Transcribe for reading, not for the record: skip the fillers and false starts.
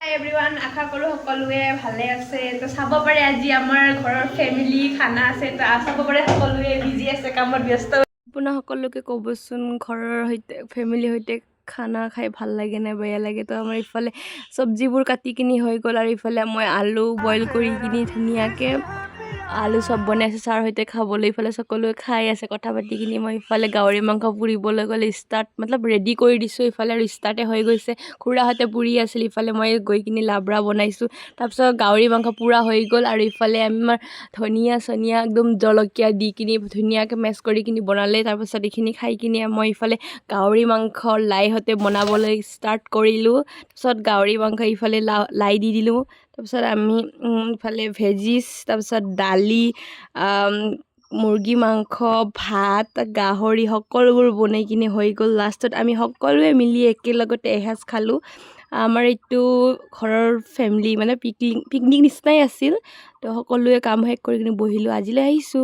everyone আশা কৰোঁ সকলোৱে ভালে আছে তো চাব পাৰে আজি আমাৰ ঘৰৰ ফেমিলি খানা আছে তো চাব পাৰে সকলোৱে বিজি আছে কামত ব্যস্ত আপোনাৰ সকলোকে ক'বচোন ঘৰৰ সৈতে ফেমিলিৰ সৈতে খানা খাই ভাল লাগে নে বেয়া লাগে তো আমাৰ ইফালে চব্জিবোৰ কাটি কিনি হৈ গ'ল আৰু ইফালে মই আলু বইল কৰি কিনি ধুনীয়াকৈ আলু চব বনাইছে চাৰ সৈতে খাবলৈ ইফালে সকলোৱে খাই আছে কথা পাতি কিনি মই ইফালে গাহৰি মাংস পুৰিবলৈ গ'লে মতলব ৰেডি কৰি দিছোঁ ইফালে আৰু ষ্টাৰ্টে হৈ গৈছে খুৰাহঁতে পুৰি আছিল ইফালে মই গৈ কিনি লাবৰা বনাইছোঁ তাৰপিছত গাহৰি মাংস পুৰা হৈ গ'ল আৰু ইফালে আমাৰ ধনিয়া চনিয়া একদম জলকীয়া দি কিনি ধুনীয়াকৈ মেছ কৰি কিনি বনালে তাৰপিছত এইখিনি খাই কিনি মই ইফালে গাহৰি মাংস লাইহঁতে বনাবলৈ ষ্টাৰ্ট কৰিলোঁ তাৰপিছত গাহৰি মাংস ইফালে লাই দি দিলোঁ তাৰপিছত আমি ইফালে ভেজিছ তাৰপিছত দালি মুৰ্গী মাংস ভাত গাহৰি সকলোবোৰ বনাই কিনি হৈ গ'ল লাষ্টত আমি সকলোৱে মিলি একেলগতে এসাঁজ খালোঁ আমাৰ এইটো ঘৰৰ ফেমিলি মানে পিকনিক নিচিনাই আছিল তো সকলোৱে কাম শেষ কৰি কিনি বহিলোঁ আজিলৈ আহিছোঁ